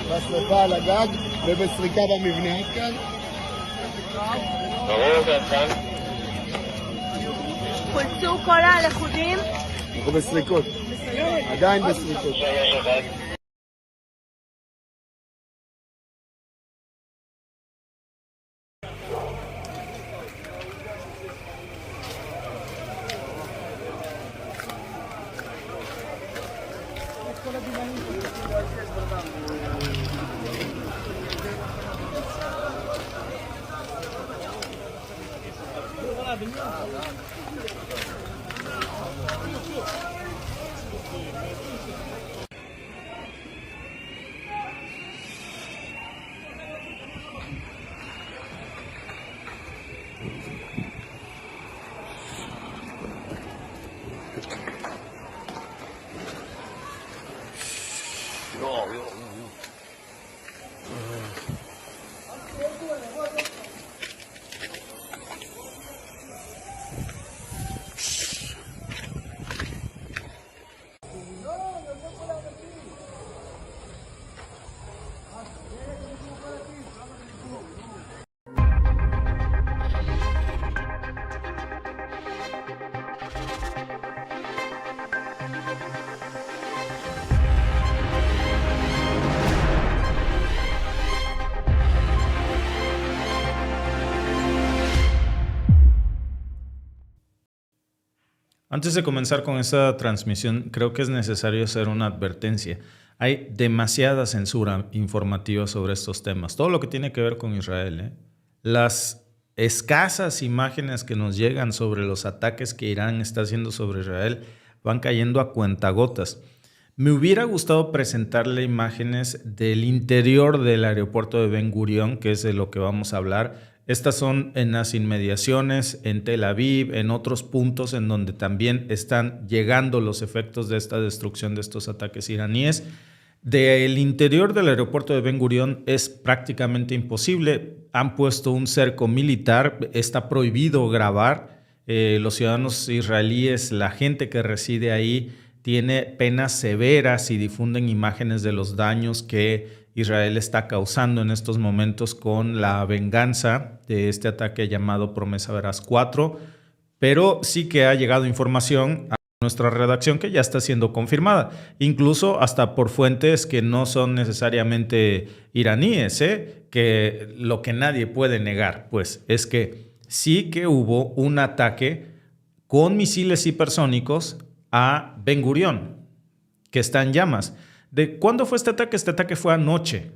בשרפה על הגג ובסריקה במבנה. עד כאן? ברור, עד כאן. חולצו כל הלכודים? אנחנו בסריקות. עדיין בסריקות. Antes de comenzar con esta transmisión, creo que es necesario hacer una advertencia. Hay demasiada censura informativa sobre estos temas, todo lo que tiene que ver con Israel. Las escasas imágenes que nos llegan sobre los ataques que Irán está haciendo sobre Israel van cayendo a cuentagotas. Me hubiera gustado presentarle imágenes del interior del aeropuerto de Ben Gurión, que es de lo que vamos a hablar. Estas son en las inmediaciones, en Tel Aviv, en otros puntos en donde también están llegando los efectos de esta destrucción de estos ataques iraníes. Del interior del aeropuerto de Ben Gurión es prácticamente imposible. Han puesto un cerco militar, está prohibido grabar. Los ciudadanos israelíes, la gente que reside ahí, tiene penas severas si difunden imágenes de los daños que Israel está causando en estos momentos con la venganza de este ataque llamado Promesa Veraz 4, pero sí que ha llegado información a nuestra redacción que ya está siendo confirmada, incluso hasta por fuentes que no son necesariamente iraníes, que lo que nadie puede negar, pues, es que sí que hubo un ataque con misiles hipersónicos a Ben Gurión, que está en llamas. ¿De cuándo fue este ataque? Este ataque fue anoche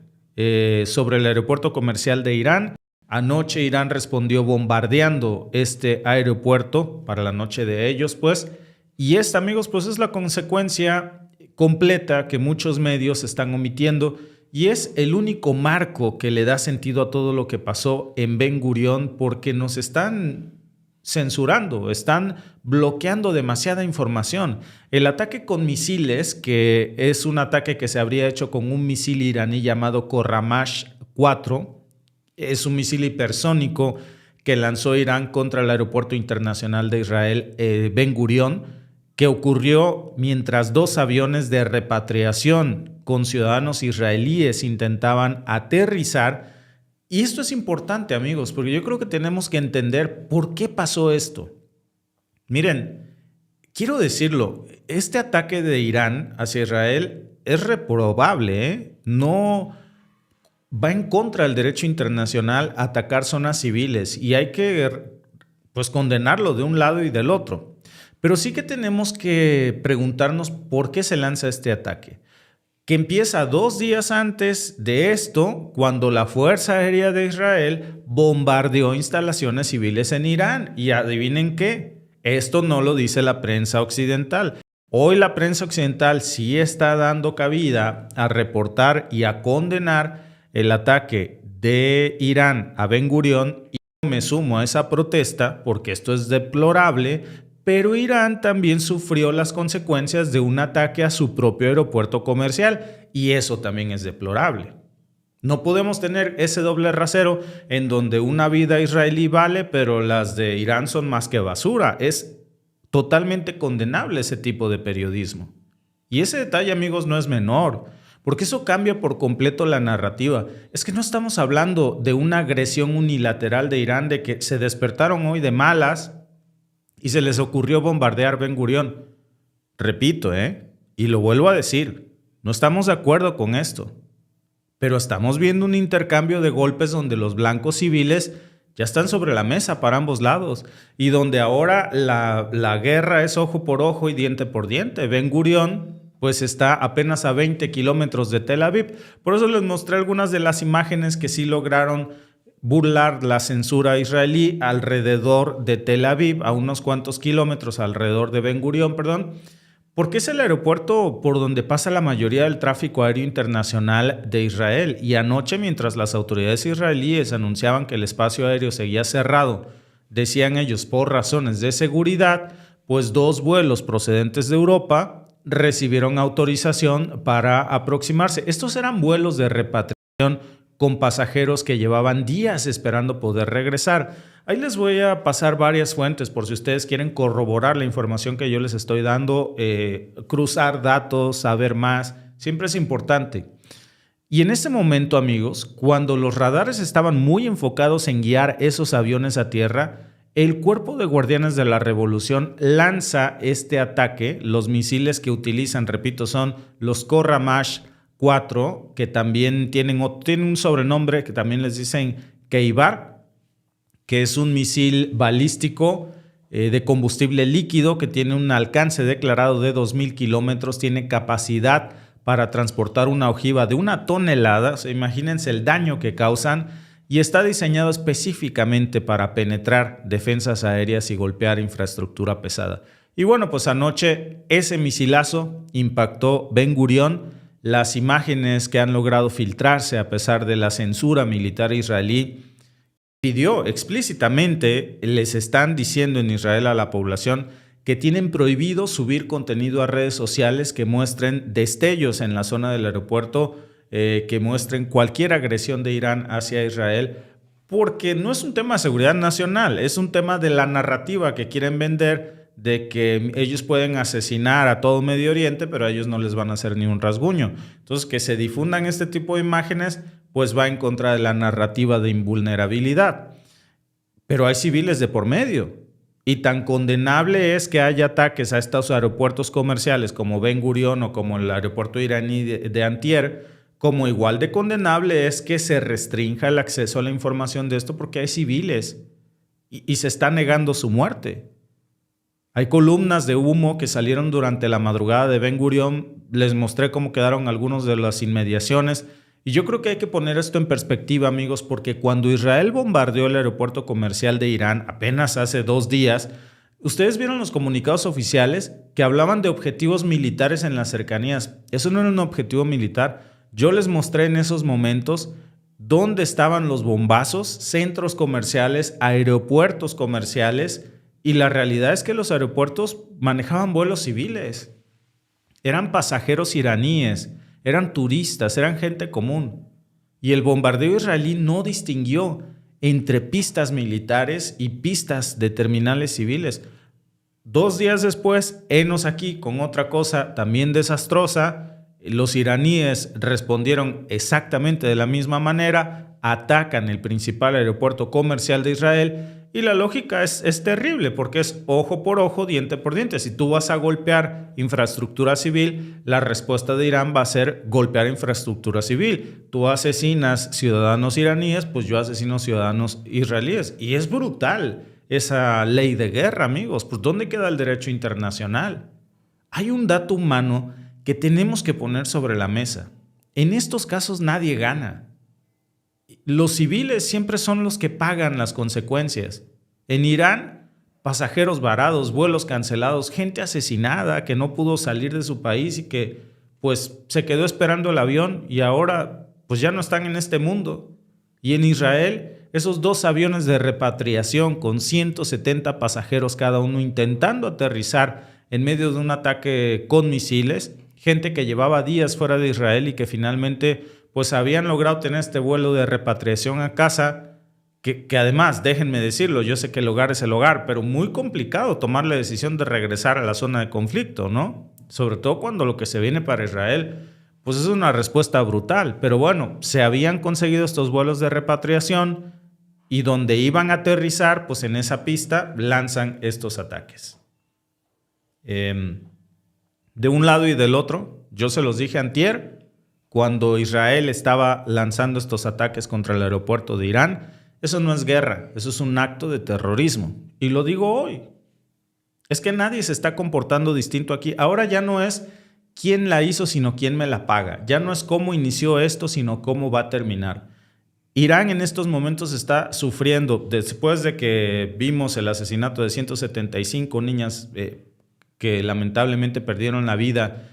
sobre el aeropuerto comercial de Irán. Anoche Irán respondió bombardeando este aeropuerto para la noche de ellos, pues. Y esta, amigos, pues es la consecuencia completa que muchos medios están omitiendo y es el único marco que le da sentido a todo lo que pasó en Ben Gurión porque nos están censurando, están bloqueando demasiada información. El ataque con misiles, que es un ataque que se habría hecho con un misil iraní llamado Khorramshahr 4, es un misil hipersónico que lanzó Irán contra el aeropuerto internacional de Israel, Ben Gurión, que ocurrió mientras dos aviones de repatriación con ciudadanos israelíes intentaban aterrizar. Y esto es importante, amigos, porque yo creo que tenemos que entender por qué pasó esto. Miren, quiero decirlo, este ataque de Irán hacia Israel es reprobable, No va en contra del derecho internacional atacar zonas civiles y hay que, pues, condenarlo de un lado y del otro. Pero sí que tenemos que preguntarnos por qué se lanza este ataque, que empieza 2 días antes de esto, cuando la Fuerza Aérea de Israel bombardeó instalaciones civiles en Irán. Y adivinen qué, esto no lo dice la prensa occidental. Hoy la prensa occidental sí está dando cabida a reportar y a condenar el ataque de Irán a Ben Gurión. Y yo me sumo a esa protesta porque esto es deplorable. Pero Irán también sufrió las consecuencias de un ataque a su propio aeropuerto comercial y eso también es deplorable. No podemos tener ese doble rasero en donde una vida israelí vale, pero las de Irán son más que basura. Es totalmente condenable ese tipo de periodismo. Y ese detalle, amigos, no es menor, porque eso cambia por completo la narrativa. Es que no estamos hablando de una agresión unilateral de Irán, de que se despertaron hoy de malas y se les ocurrió bombardear Ben Gurión. Repito, y lo vuelvo a decir, no estamos de acuerdo con esto, pero estamos viendo un intercambio de golpes donde los blancos civiles ya están sobre la mesa para ambos lados y donde ahora la guerra es ojo por ojo y diente por diente. Ben Gurión pues está apenas a 20 kilómetros de Tel Aviv. Por eso les mostré algunas de las imágenes que sí lograron burlar la censura israelí alrededor de Tel Aviv, a unos cuantos kilómetros alrededor de Ben Gurión, porque es el aeropuerto por donde pasa la mayoría del tráfico aéreo internacional de Israel. Y anoche, mientras las autoridades israelíes anunciaban que el espacio aéreo seguía cerrado, decían ellos por razones de seguridad, pues 2 vuelos procedentes de Europa recibieron autorización para aproximarse. Estos eran vuelos de repatriación con pasajeros que llevaban días esperando poder regresar. Ahí les voy a pasar varias fuentes por si ustedes quieren corroborar la información que yo les estoy dando, cruzar datos, saber más, siempre es importante. Y en este momento, amigos, cuando los radares estaban muy enfocados en guiar esos aviones a tierra, el Cuerpo de Guardianes de la Revolución lanza este ataque. Los misiles que utilizan, repito, son los Koramash 4, que también tienen un sobrenombre que también les dicen Keibar, que es un misil balístico de combustible líquido que tiene un alcance declarado de 2,000 kilómetros, tiene capacidad para transportar una ojiva de 1 tonelada, o sea, imagínense el daño que causan, y está diseñado específicamente para penetrar defensas aéreas y golpear infraestructura pesada. Y bueno, pues anoche ese misilazo impactó Ben Gurión. Las imágenes que han logrado filtrarse a pesar de la censura militar israelí pidió explícitamente, les están diciendo en Israel a la población que tienen prohibido subir contenido a redes sociales que muestren destellos en la zona del aeropuerto, que muestren cualquier agresión de Irán hacia Israel, porque no es un tema de seguridad nacional, es un tema de la narrativa que quieren vender de que ellos pueden asesinar a todo Medio Oriente, pero a ellos no les van a hacer ni un rasguño. Entonces, que se difundan este tipo de imágenes, pues va en contra de la narrativa de invulnerabilidad. Pero hay civiles de por medio. Y tan condenable es que haya ataques a estos aeropuertos comerciales como Ben Gurión o como el aeropuerto iraní de Antier, como igual de condenable es que se restrinja el acceso a la información de esto porque hay civiles y se está negando su muerte. Hay columnas de humo que salieron durante la madrugada de Ben Gurión. Les mostré cómo quedaron algunos de las inmediaciones. Y yo creo que hay que poner esto en perspectiva, amigos, porque cuando Israel bombardeó el aeropuerto comercial de Irán apenas hace 2 días, ustedes vieron los comunicados oficiales que hablaban de objetivos militares en las cercanías. Eso no era un objetivo militar. Yo les mostré en esos momentos dónde estaban los bombazos, centros comerciales, aeropuertos comerciales, y la realidad es que los aeropuertos manejaban vuelos civiles. Eran pasajeros iraníes, eran turistas, eran gente común. Y el bombardeo israelí no distinguió entre pistas militares y pistas de terminales civiles. 2 días después, henos aquí con otra cosa también desastrosa. Los iraníes respondieron exactamente de la misma manera, atacan el principal aeropuerto comercial de Israel y la lógica es terrible porque es ojo por ojo, diente por diente. Si tú vas a golpear infraestructura civil, la respuesta de Irán va a ser golpear infraestructura civil. Tú asesinas ciudadanos iraníes, pues yo asesino ciudadanos israelíes. Y es brutal esa ley de guerra, amigos. Pues ¿dónde queda el derecho internacional? Hay un dato humano que tenemos que poner sobre la mesa. En estos casos nadie gana. Los civiles siempre son los que pagan las consecuencias. En Irán, pasajeros varados, vuelos cancelados, gente asesinada que no pudo salir de su país y que pues se quedó esperando el avión y ahora pues ya no están en este mundo. Y en Israel, esos 2 aviones de repatriación con 170 pasajeros cada uno intentando aterrizar en medio de un ataque con misiles, gente que llevaba días fuera de Israel y que finalmente pues habían logrado tener este vuelo de repatriación a casa, que además, déjenme decirlo, yo sé que el hogar es el hogar, pero muy complicado tomar la decisión de regresar a la zona de conflicto, ¿no? Sobre todo cuando lo que se viene para Israel pues es una respuesta brutal. Pero bueno, se habían conseguido estos vuelos de repatriación y donde iban a aterrizar, pues en esa pista lanzan estos ataques. De un lado y del otro, yo se los dije antier, cuando Israel estaba lanzando estos ataques contra el aeropuerto de Irán, eso no es guerra, eso es un acto de terrorismo. Y lo digo hoy. Es que nadie se está comportando distinto aquí. Ahora ya no es quién la hizo, sino quién me la paga. Ya no es cómo inició esto, sino cómo va a terminar. Irán en estos momentos está sufriendo, después de que vimos el asesinato de 175 niñas que lamentablemente perdieron la vida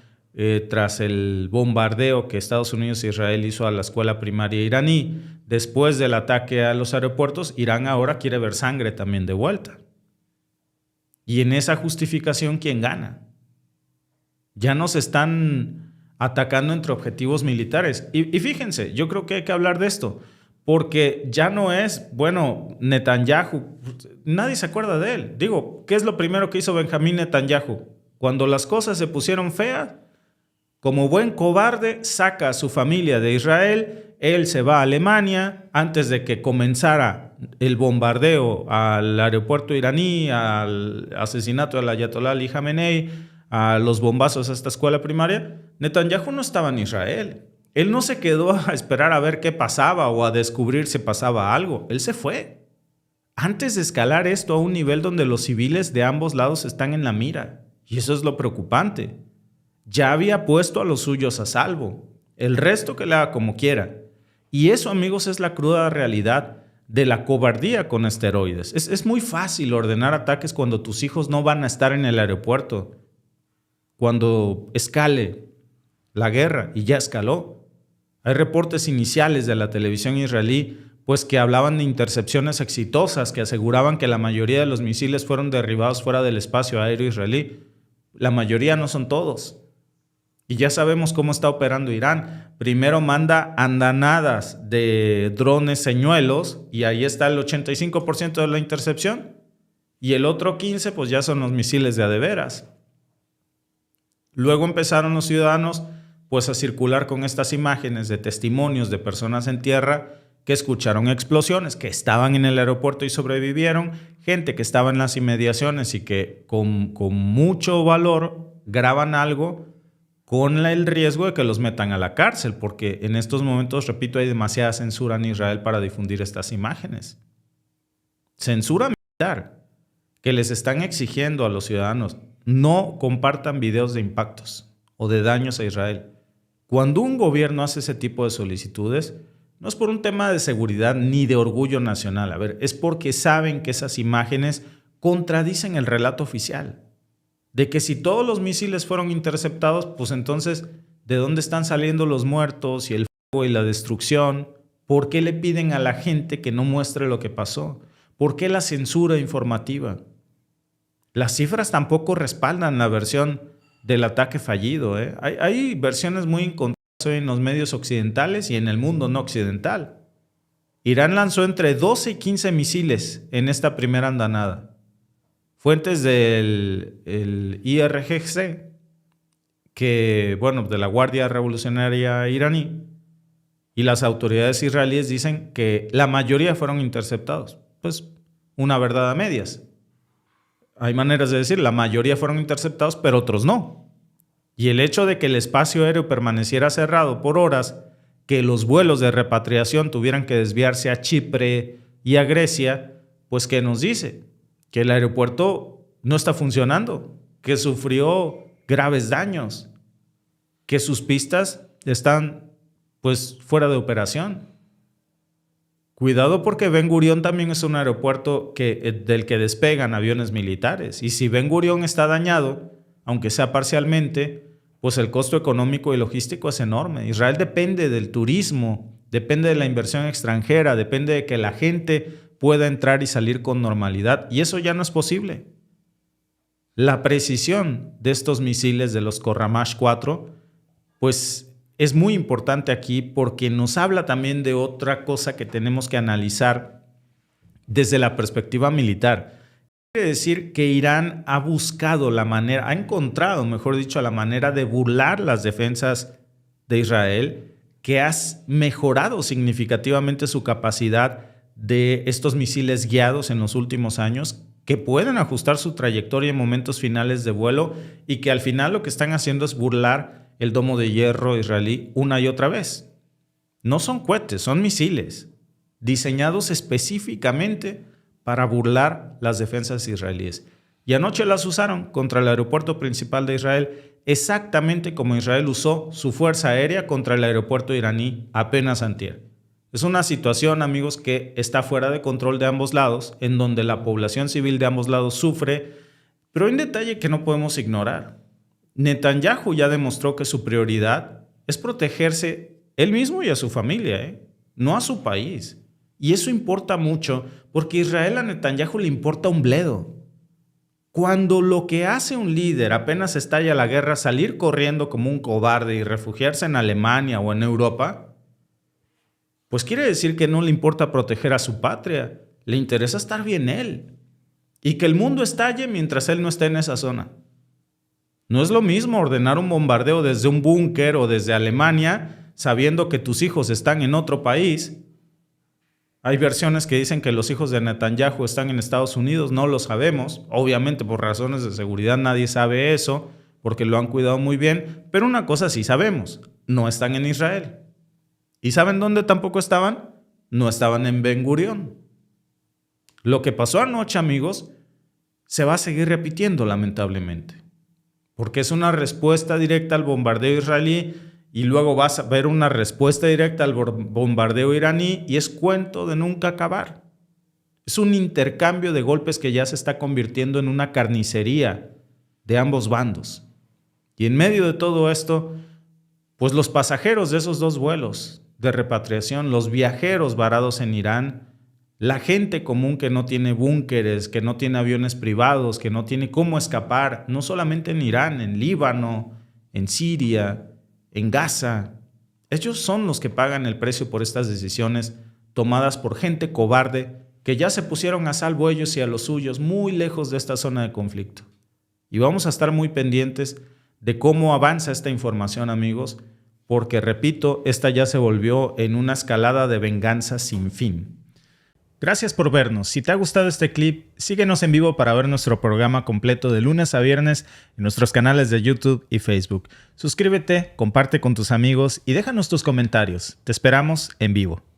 tras el bombardeo que Estados Unidos e Israel hizo a la escuela primaria iraní. Después del ataque a los aeropuertos, Irán ahora quiere ver sangre también de vuelta. Y en esa justificación, ¿quién gana? Ya nos están atacando entre objetivos militares. Y fíjense, yo creo que hay que hablar de esto, porque ya no es, bueno, Netanyahu, nadie se acuerda de él. Digo, ¿qué es lo primero que hizo Benjamín Netanyahu? Cuando las cosas se pusieron feas, como buen cobarde, saca a su familia de Israel, él se va a Alemania antes de que comenzara el bombardeo al aeropuerto iraní, al asesinato del ayatolá Ali Khamenei, a los bombazos a esta escuela primaria. Netanyahu no estaba en Israel. Él no se quedó a esperar a ver qué pasaba o a descubrir si pasaba algo. Él se fue. Antes de escalar esto a un nivel donde los civiles de ambos lados están en la mira. Y eso es lo preocupante. Ya había puesto a los suyos a salvo. El resto que le haga como quiera. Y eso, amigos, es la cruda realidad de la cobardía con esteroides. Es muy fácil ordenar ataques cuando tus hijos no van a estar en el aeropuerto. Cuando escale la guerra, y ya escaló. Hay reportes iniciales de la televisión israelí pues que hablaban de intercepciones exitosas que aseguraban que la mayoría de los misiles fueron derribados fuera del espacio aéreo israelí. La mayoría, no son todos. Y ya sabemos cómo está operando Irán. Primero manda andanadas de drones señuelos y ahí está el 85% de la intercepción. Y el otro 15% pues ya son los misiles de a de veras. Luego empezaron los ciudadanos pues a circular con estas imágenes de testimonios de personas en tierra que escucharon explosiones, que estaban en el aeropuerto y sobrevivieron, gente que estaba en las inmediaciones y que con mucho valor graban algo con el riesgo de que los metan a la cárcel, porque en estos momentos, repito, hay demasiada censura en Israel para difundir estas imágenes. Censura militar, que les están exigiendo a los ciudadanos, no compartan videos de impactos o de daños a Israel. Cuando un gobierno hace ese tipo de solicitudes, no es por un tema de seguridad ni de orgullo nacional, es porque saben que esas imágenes contradicen el relato oficial. De que si todos los misiles fueron interceptados, pues entonces, ¿de dónde están saliendo los muertos y el fuego y la destrucción? ¿Por qué le piden a la gente que no muestre lo que pasó? ¿Por qué la censura informativa? Las cifras tampoco respaldan la versión del ataque fallido. Hay versiones muy encontradas en los medios occidentales y en el mundo no occidental. Irán lanzó entre 12 y 15 misiles en esta primera andanada. Fuentes del IRGC, de la Guardia Revolucionaria iraní, y las autoridades israelíes dicen que la mayoría fueron interceptados. Pues una verdad a medias. Hay maneras de decir, la mayoría fueron interceptados, pero otros no. Y el hecho de que el espacio aéreo permaneciera cerrado por horas, que los vuelos de repatriación tuvieran que desviarse a Chipre y a Grecia, pues ¿qué nos dice? Que el aeropuerto no está funcionando, que sufrió graves daños, que sus pistas están pues fuera de operación. Cuidado porque Ben Gurión también es un aeropuerto del que despegan aviones militares. Y si Ben Gurión está dañado, aunque sea parcialmente, pues el costo económico y logístico es enorme. Israel depende del turismo, depende de la inversión extranjera, depende de que la gente pueda entrar y salir con normalidad. Y eso ya no es posible. La precisión de estos misiles de los Koramash 4, pues es muy importante aquí porque nos habla también de otra cosa que tenemos que analizar desde la perspectiva militar. Quiere decir que Irán ha encontrado, mejor dicho, la manera de burlar las defensas de Israel, que ha mejorado significativamente su capacidad de estos misiles guiados en los últimos años, que pueden ajustar su trayectoria en momentos finales de vuelo y que al final lo que están haciendo es burlar el domo de hierro israelí una y otra vez. No son cohetes, son misiles diseñados específicamente para burlar las defensas israelíes. Y anoche las usaron contra el aeropuerto principal de Israel, exactamente como Israel usó su fuerza aérea contra el aeropuerto iraní apenas antier. Es una situación, amigos, que está fuera de control de ambos lados, en donde la población civil de ambos lados sufre, pero hay un detalle que no podemos ignorar. Netanyahu ya demostró que su prioridad es protegerse él mismo y a su familia, no a su país. Y eso importa mucho porque Israel a Netanyahu le importa un bledo. Cuando lo que hace un líder apenas estalla la guerra, salir corriendo como un cobarde y refugiarse en Alemania o en Europa, pues quiere decir que no le importa proteger a su patria, le interesa estar bien él. Y que el mundo estalle mientras él no esté en esa zona. No es lo mismo ordenar un bombardeo desde un búnker o desde Alemania, sabiendo que tus hijos están en otro país. Hay versiones que dicen que los hijos de Netanyahu están en Estados Unidos, no lo sabemos. Obviamente por razones de seguridad nadie sabe eso, porque lo han cuidado muy bien. Pero una cosa sí sabemos, no están en Israel. ¿Y saben dónde tampoco estaban? No estaban en Ben Gurión. Lo que pasó anoche, amigos, se va a seguir repitiendo lamentablemente. Porque es una respuesta directa al bombardeo israelí y luego vas a ver una respuesta directa al bombardeo iraní y es cuento de nunca acabar. Es un intercambio de golpes que ya se está convirtiendo en una carnicería de ambos bandos. Y en medio de todo esto, pues los pasajeros de esos dos vuelos de repatriación, los viajeros varados en Irán, la gente común que no tiene búnkeres, que no tiene aviones privados, que no tiene cómo escapar, no solamente en Irán, en Líbano, en Siria, en Gaza. Ellos son los que pagan el precio por estas decisiones tomadas por gente cobarde que ya se pusieron a salvo ellos y a los suyos muy lejos de esta zona de conflicto. Y vamos a estar muy pendientes de cómo avanza esta información, amigos, porque, repito, esta ya se volvió en una escalada de venganza sin fin. Gracias por vernos. Si te ha gustado este clip, síguenos en vivo para ver nuestro programa completo de lunes a viernes en nuestros canales de YouTube y Facebook. Suscríbete, comparte con tus amigos y déjanos tus comentarios. Te esperamos en vivo.